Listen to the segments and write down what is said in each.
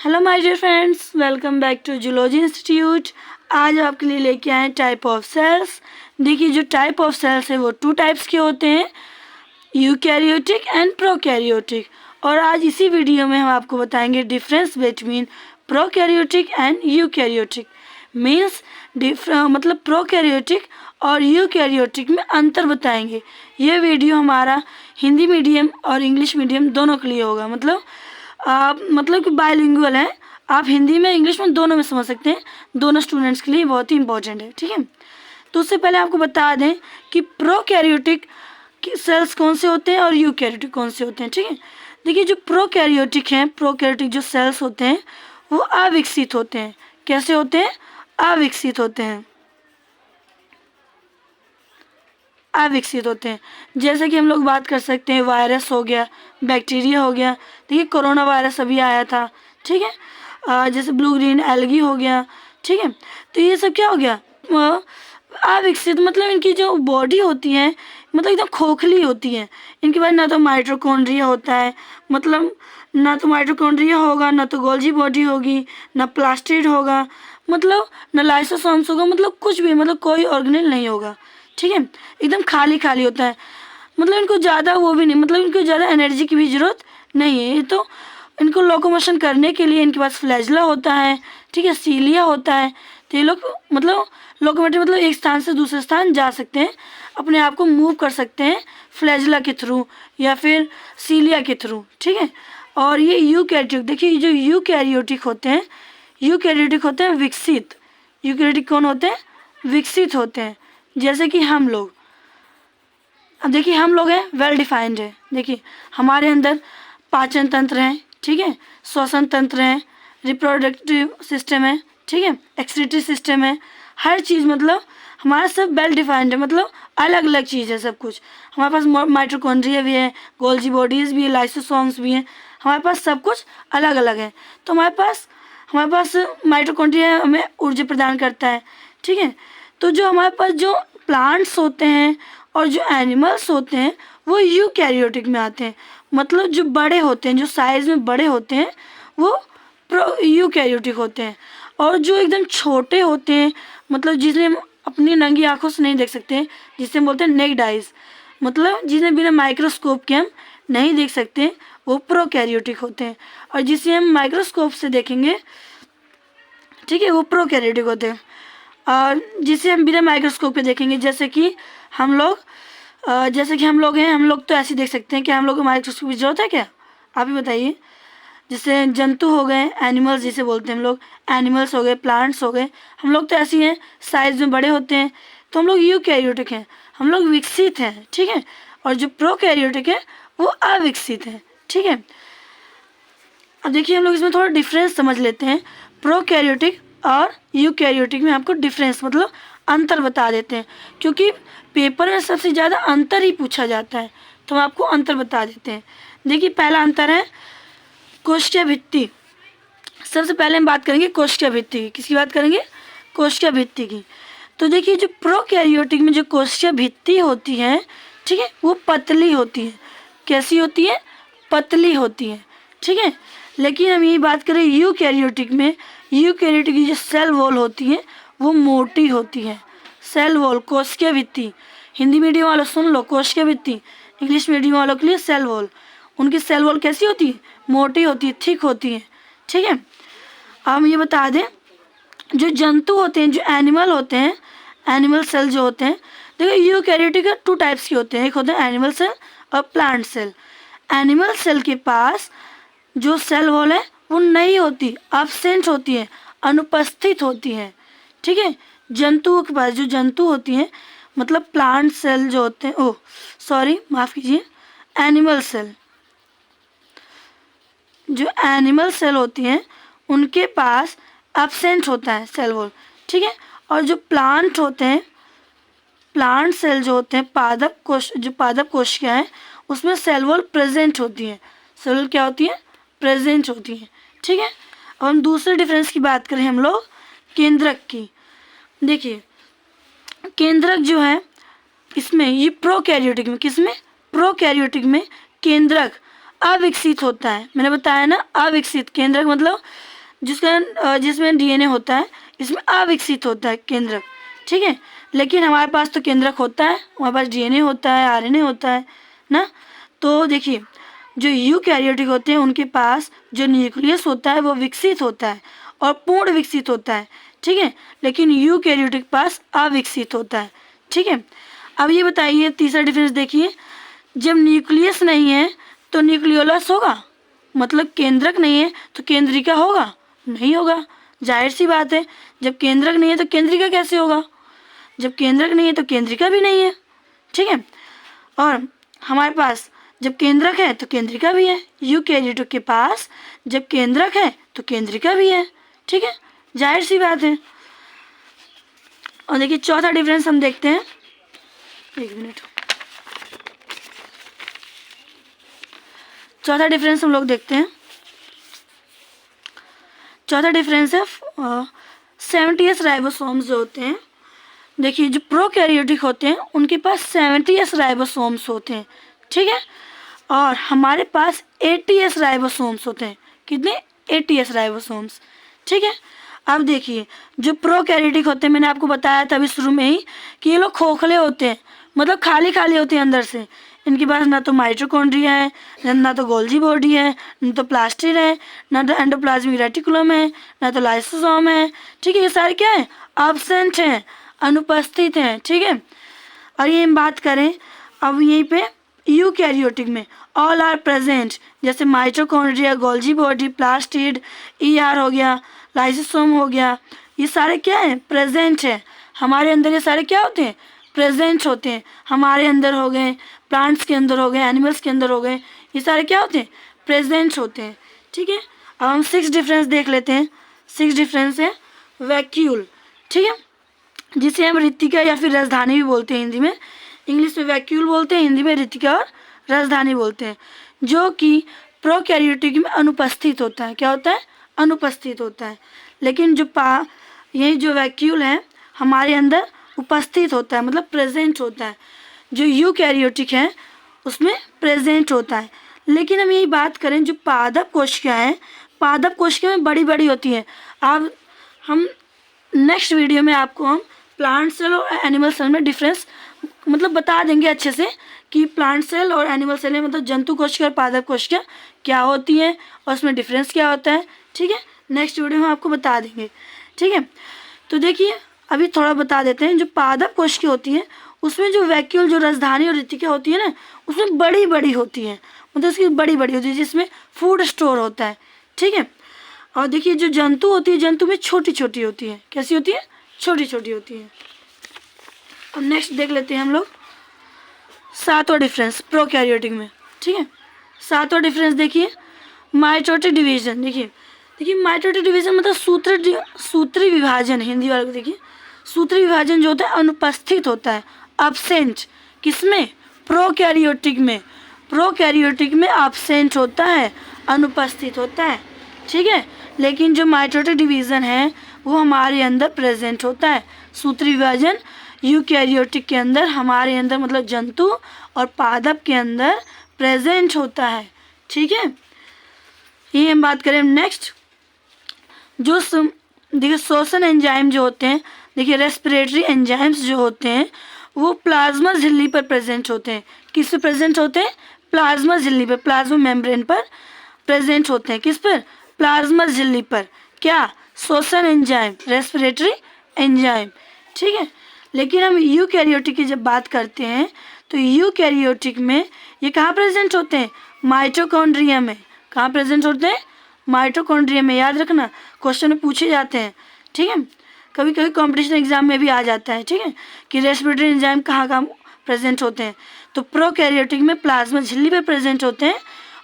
Hello my dear friends, welcome back to zoology institute. आज आपके लिए लेके आए टाइप ऑफ सेल्स। देखिए, जो टाइप ऑफ सेल्स है वो 2 टाइप्स के होते हैं, यूकैरियोटिक एंड प्रोकैरियोटिक। और आज इसी वीडियो में हम आपको बताएंगे difference between prokaryotic and eukaryotic. Means मतलब प्रोकैरियोटिक और यूकैरियोटिक में अंतर बताएंगे। ये वीडियो हमारा हिंदी मीडियम और इंग्लिश मीडियम दोनों के लिए होगा। मतलब कि बायलिंगुअल है, आप हिंदी में इंग्लिश में दोनों में समझ सकते हैं। दोनों स्टूडेंट्स के लिए बहुत ही इंपॉर्टेंट है, ठीक है। तो उससे पहले आपको बता दें कि प्रोकैरियोटिक सेल्स कौन से होते हैं और यूकैरियोटिक कौन से होते हैं, ठीक है। देखिए, जो प्रोकैरियोटिक हैं, प्रोकैरियोटिक जो सेल्स होते हैं वो अविकसित होते हैं। कैसे होते हैं? अविकसित होते हैं। अविकसित होते हैं। जैसे कि हम लोग बात कर सकते हैं, वायरस हो गया, बैक्टीरिया हो गया। देखिए, कोरोना वायरस अभी आया था, ठीक है। जैसे ब्लू ग्रीन एल्गी हो गया, ठीक है। तो ये सब क्या हो गया? अविकसित, मतलब इनकी जो बॉडी होती है मतलब एकदम खोखली होती है। इनके पास ना तो माइटोकॉन्ड्रिया होता है, मतलब ना तो माइटोकॉन्ड्रिया होगा, ना तो गोल्जी बॉडी होगी, ना प्लास्टिड होगा, मतलब ना लाइसोसोम्स होगा, मतलब कुछ भी, मतलब कोई ऑर्गेनेल नहीं होगा, ठीक है। एकदम खाली खाली होता है। मतलब इनको ज़्यादा वो भी नहीं, मतलब इनको ज़्यादा एनर्जी की भी ज़रूरत नहीं है। ये तो इनको लोकोमोशन करने के लिए इनके पास फ्लैजला होता है, ठीक है, सीलिया होता है। तो ये लोग मतलब लोकोमोटिव, मतलब एक स्थान से दूसरे स्थान जा सकते हैं, अपने आप को मूव कर सकते हैं फ्लैजला के थ्रू या फिर सीलिया के थ्रू, ठीक है। और ये यूकैरियोटिक, देखिए जो यूकैरियोटिक होते हैं, यूकैरियोटिक होते हैं विकसित। यूकैरियोटिक कौन होते हैं? विकसित होते हैं। जैसे कि हम लोग, अब देखिए हम लोग हैं, वेल डिफाइंड है। देखिए हमारे अंदर पाचन तंत्र है, ठीक है, श्वसन तंत्र है, रिप्रोडक्टिव सिस्टम है, ठीक है, एक्सक्रीटरी सिस्टम है। हर चीज़ मतलब हमारा सब वेल डिफाइंड है, मतलब अलग अलग चीज़ है सब कुछ। हमारे पास माइटोकॉन्ड्रिया भी है, गोल्जी बॉडीज़ भी है, लाइसोसोम्स भी हैं। हमारे पास सब कुछ अलग अलग है। तो हमारे पास माइटोकॉन्ड्रिया हमें ऊर्जा प्रदान करता है, ठीक है। तो जो हमारे पास जो प्लांट्स होते हैं और जो एनिमल्स होते हैं वो यूकैरियोटिक में आते हैं। मतलब जो बड़े होते हैं, जो साइज में बड़े होते हैं, वो यूकैरियोटिक होते हैं। और जो एकदम छोटे होते हैं, मतलब जिन्हें हम अपनी नंगी आंखों से नहीं देख सकते, जिसे हम बोलते हैं नेक्ड आइज, मतलब जिन्हें बिना माइक्रोस्कोप के हम नहीं देख सकते, वो प्रोकैरियोटिक होते हैं। और जिसे हम माइक्रोस्कोप से देखेंगे, ठीक है, वो प्रोकैरियोटिक होते हैं। और जिसे हम बिना माइक्रोस्कोप के देखेंगे, जैसे कि हम लोग हैं, हम लोग तो ऐसे देख सकते हैं कि हम लोग को माइक्रोस्कोप की जरूरत है क्या? आप ही बताइए। जैसे जंतु हो गए, एनिमल्स जिसे बोलते हैं हम लोग, एनिमल्स हो गए, प्लांट्स हो गए, हम लोग तो ऐसे ही हैं, साइज में बड़े होते हैं। तो हम लोग यूकैरियोटिक हैं, हम लोग विकसित हैं, ठीक है। और जो प्रोकैरियोटिक है वो अविकसित है, ठीक है। अब देखिए हम लोग इसमें थोड़ा डिफरेंस समझ लेते हैं। प्रोकैरियोटिक और यूकैरियोटिक में आपको डिफरेंस मतलब अंतर बता देते हैं, क्योंकि पेपर में सबसे ज़्यादा अंतर ही पूछा जाता है, तो हम आपको अंतर बता देते हैं। देखिए पहला अंतर है कोशिका भित्ति। सबसे पहले हम बात करेंगे कोशिका भित्ति की। किसकी बात करेंगे? कोशिका भित्ति की। तो देखिए जो प्रोकैरियोटिक में जो कोशिका भित्ति होती है, ठीक है, वो पतली होती है। कैसी होती है? पतली होती है, ठीक है। लेकिन हम यही बात करें यूकैरियोटिक में, यूकैरियोटिक की जो सेल वॉल होती है वो मोटी होती है। सेल वॉल, कोशिका भित्ति, हिंदी मीडियम वालों सुन लो, कोशिका भित्ति, इंग्लिश मीडियम वालों के लिए सेल वॉल। उनकी सेल वॉल कैसी होती है? मोटी होती है, थिक होती है, ठीक है। अब हम ये बता दें, जो जंतु होते हैं, जो एनिमल होते हैं, एनिमल सेल जो होते हैं, देखो यूकैरियोटिक 2 टाइप्स के होते हैं। एक होते हैं एनिमल सेल और प्लांट सेल। एनिमल सेल के पास जो सेल वॉल है वो नहीं होती, एब्सेंट होती है, अनुपस्थित होती है, ठीक है। जंतुओं के पास जो जंतु होती हैं, मतलब प्लांट सेल जो होते हैं, ओह सॉरी माफ़ कीजिए, एनिमल सेल, जो एनिमल सेल होती हैं उनके पास एब्सेंट होता है सेल वॉल, ठीक है। और जो प्लांट होते हैं, प्लांट सेल जो होते हैं, पादप कोश, जो पादप कोशिकाएं हैं, उसमें सेल वॉल प्रेजेंट होती है। सेल वॉल क्या होती है? प्रेजेंट होती है, ठीक है। अब हम दूसरे डिफरेंस की बात करें हम लोग केंद्रक की। देखिए केंद्रक जो है, इसमें ये प्रोकैरियोटिक में, किसमें? प्रोकैरियोटिक में केंद्रक अविकसित होता है। मैंने बताया ना, अविकसित। केंद्रक मतलब जिसमें डीएनए होता है, इसमें अविकसित होता है केंद्रक, ठीक है। लेकिन हमारे पास तो केंद्रक होता है, हमारे पास डीएनए होता है, आरएनए होता है ना। तो देखिए, जो यूकैरियोटिक होते हैं उनके पास जो न्यूक्लियस होता है वो विकसित होता है और पूर्ण विकसित होता है, ठीक है। लेकिन यूकैरियोटिक के पास अविकसित होता है, ठीक है। अब ये बताइए, तीसरा डिफरेंस देखिए, जब न्यूक्लियस नहीं है तो न्यूक्लियोलस होगा, मतलब केंद्रक नहीं है तो केंद्रिका होगा? नहीं होगा, जाहिर सी बात है। जब केंद्रक नहीं है तो केंद्रिका कैसे होगा? जब केंद्रक नहीं है तो केंद्रिका भी नहीं है, ठीक है। और हमारे पास जब केंद्रक है तो केंद्रिका भी है। यूकैरियोटिक के पास जब केंद्रक है तो केंद्रिका भी है, ठीक है, जाहिर सी बात है। और देखिए चौथा डिफरेंस हम देखते हैं, एक मिनट। चौथा डिफरेंस हम लोग देखते हैं। चौथा डिफरेंस है 70s राइबोसोम्स जो होते हैं। देखिए, जो प्रोकैरियोटिक होते हैं उनके पास 70s राइबोसोम्स होते हैं, ठीक है। और हमारे पास 80s राइबोसोम्स होते हैं। कितने? 80s राइबोसोम्स, ठीक है। अब देखिए, जो प्रोकैरियोटिक होते हैं, मैंने आपको बताया था अभी शुरू में ही कि ये लोग खोखले होते हैं, मतलब खाली खाली होते हैं अंदर से। इनके पास ना तो माइटोकॉन्ड्रिया है, ना तो गोल्जी बॉडी है, ना तो प्लास्टिड है, ना तो एंडोप्लाज्मिक रेटिकुलम है, ना तो लाइसोसोम है, ठीक है। ये सारे क्या है? एब्सेंट हैं, अनुपस्थित हैं, ठीक है। और ये हम बात करें अब यहीं पे यूकैरियोटिक में, ऑल आर प्रेजेंट, जैसे mitochondria, Golgi body, plastid, ER हो गया, लाइसोसोम हो गया, ये सारे क्या है? प्रेजेंट है हमारे अंदर। ये सारे क्या होते हैं? प्रेजेंट होते हैं हमारे अंदर, हो गए प्लांट्स के अंदर, हो गए एनिमल्स के अंदर, हो गए, ये सारे क्या होते हैं? प्रेजेंट होते हैं, ठीक है। अब हम 6 डिफरेंस देख लेते हैं। 6 डिफरेंस है वैक्यूल, ठीक है, जिसे हम ऋतिका या फिर राजधानी भी बोलते हैं हिंदी में। इंग्लिश में वैक्यूल बोलते हैं, हिंदी में ऋतिका और राजधानी बोलते हैं, जो कि प्रोकैरियोटिक में अनुपस्थित होता है। क्या होता है? अनुपस्थित होता है। लेकिन यही जो वैक्यूल है हमारे अंदर उपस्थित होता है, मतलब प्रेजेंट होता है। जो यूकैरियोटिक है उसमें प्रेजेंट होता है। लेकिन हम यही बात करें, जो पादप कोशिका है, पादप कोशिका में बड़ी बड़ी होती है। अब हम नेक्स्ट वीडियो में आपको हम प्लांट सेल और एनिमल सेल में डिफरेंस मतलब बता देंगे अच्छे से, कि प्लांट सेल और एनिमल सेल में मतलब जंतु कोशिका और पादप कोशिका क्या होती है और उसमें डिफरेंस क्या होता है, ठीक है। नेक्स्ट वीडियो में आपको बता देंगे, ठीक है। तो देखिए, अभी थोड़ा बता देते हैं। जो पादप कोशिका होती है उसमें जो वैक्यूल, जो राजधानी और ऋतिका होती है ना, उसमें बड़ी बड़ी होती है, मतलब उसकी बड़ी बड़ी होती है, जिसमें फूड स्टोर होता है, ठीक है। और देखिए, जो जंतु होती है, जंतु में छोटी छोटी होती है। कैसी होती है? छोटी छोटी होती है। अब नेक्स्ट देख लेते हैं हम लोग 7वां डिफरेंस प्रोकैरियोटिक में, ठीक है। 7वां डिफरेंस देखिए, माइटोटिक डिवीजन। देखिए माइटोटिक डिवीजन मतलब सूत्री विभाजन, हिंदी वाले को देखिए, सूत्री विभाजन जो होता है अनुपस्थित होता है, एब्सेंट। किसमें? प्रोकैरियोटिक में। प्रोकैरियोटिक में एब्सेंट होता है, अनुपस्थित होता है, ठीक है। लेकिन जो माइटोटिक डिवीज़न है वो हमारे अंदर प्रेजेंट होता है। सूत्री विभाजन यूकैरियोटिक के अंदर, हमारे अंदर मतलब जंतु और पादप के अंदर प्रेजेंट होता है, ठीक है। ये हम बात करें नेक्स्ट, जो देखिए श्वसन एंजाइम जो होते हैं, देखिए रेस्पिरेटरी एंजाइम्स जो होते हैं वो प्लाज्मा झिल्ली पर प्रेजेंट होते हैं। किस पे प्रेजेंट होते हैं? प्लाज्मा झिल्ली पर, प्लाज्मा मेम्ब्रेन पर प्रेजेंट होते हैं। किस पर? प्लाज्मा झिल्ली पर। क्या? श्वसन एंजाइम, रेस्पिरेटरी एंजाइम, ठीक है। लेकिन हम यूकैरियोटिक की जब बात करते हैं तो यूकैरियोटिक में ये कहाँ प्रेजेंट होते हैं? माइटोकॉन्ड्रिया में। कहाँ प्रेजेंट होते हैं? माइटोकॉन्ड्रिया में। याद रखना, क्वेश्चन में पूछे जाते हैं, ठीक है। कभी कभी कंपटीशन एग्जाम में भी आ जाता है, ठीक है, कि रेस्पिरेटरी एंजाइम कहाँ कहाँ प्रेजेंट होते हैं। तो प्रोकैरियोटिक में प्लाज्मा झिल्ली पर प्रेजेंट होते हैं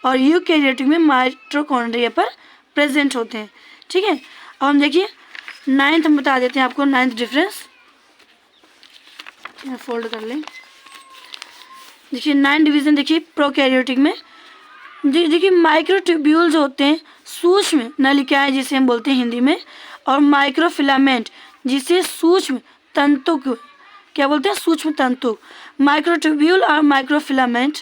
और यूकैरियोटिक में माइटोकॉन्ड्रिया पर प्रेजेंट होते हैं, ठीक है। अब हम देखिए 9th हम बता देते हैं आपको, 9th डिफरेंस फोल्ड कर लें। देखिए 9 डिवीज़न देखिए प्रोकैरियोटिक में। देखिए माइक्रोट्यूब्यूल्स होते हैं, सूक्ष्म नलिकाएं जिसे हम बोलते हैं हिंदी में, और माइक्रोफिलामेंट जिसे सूक्ष्म तंतु क्या बोलते हैं? सूक्ष्म तंतु। माइक्रोट्यूब्यूल और माइक्रोफिलामेंट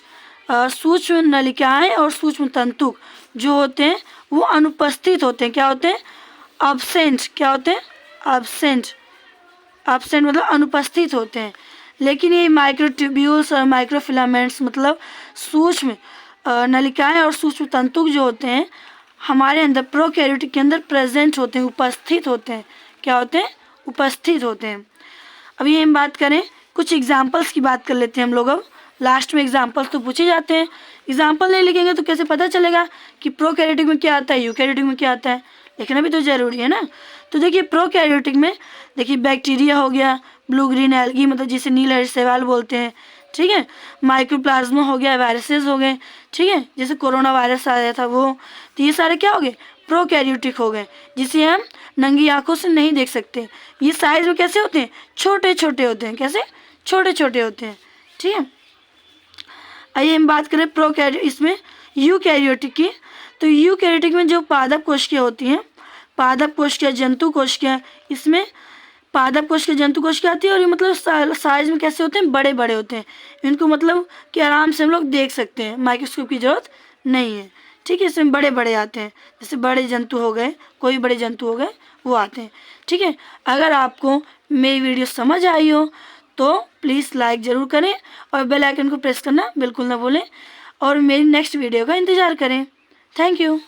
सूक्ष्म नलिकाएं और सूक्ष्म तंतुक जो होते हैं वो अनुपस्थित होते हैं। क्या होते हैं? अब्सेंट। क्या होते हैं? अब्सेंट। अब्सेंट मतलब अनुपस्थित होते हैं। लेकिन ये माइक्रोट्यूब्यूल्स और माइक्रोफिलामेंट्स मतलब सूक्ष्म नलिकाएं और सूक्ष्म तंतुक जो होते हैं हमारे अंदर प्रोकैरियोटिक के अंदर प्रेजेंट होते हैं, उपस्थित होते हैं। क्या होते हैं? उपस्थित होते हैं। अभी हम बात करें कुछ एग्जाम्पल्स की बात कर लेते हैं हम लोग। अब लास्ट में एग्जाम्पल्स तो पूछे जाते हैं, एग्जाम्पल नहीं लिखेंगे तो कैसे पता चलेगा कि प्रोकैरियोटिक में क्या आता है, यूकैरियोटिक में क्या आता है? लिखना भी तो जरूरी है ना। तो देखिए प्रोकैरियोटिक में देखिए बैक्टीरिया हो गया, ब्लू ग्रीन एल्गी मतलब जिसे नील शैवाल बोलते हैं, ठीक है, माइक्रोप्लाज्मा हो गया, वायरसेस हो गए, ठीक है, जैसे कोरोना वायरस आया था वो। तो ये सारे क्या हो गए? प्रोकैरियोटिक हो गए, जिसे हम नंगी आंखों से नहीं देख सकते। ये साइज में कैसे होते हैं? छोटे छोटे होते हैं। कैसे? छोटे छोटे होते हैं, ठीक है। आइए हम बात करें इसमें यूकैरियोटिक की। तो यूकैरियोटिक में जो पादप कोशिकाएं होती हैं, पादप कोशिकाएं, जंतु कोशिकाएं, इसमें पादप कोशिका, जंतु कोशिका आती है और ये मतलब साइज में कैसे होते हैं? बड़े बड़े होते हैं। इनको मतलब कि आराम से हम लोग देख सकते हैं, माइक्रोस्कोप की जरूरत नहीं है, ठीक है। इसमें बड़े बड़े आते हैं, जैसे बड़े जंतु हो गए, कोई बड़े जंतु हो गए वो आते हैं, ठीक है। अगर आपको मेरी वीडियो समझ आई हो तो प्लीज़ लाइक ज़रूर करें और बेल आइकन को प्रेस करना बिल्कुल ना भूलें और मेरी नेक्स्ट वीडियो का इंतज़ार करें। Thank you.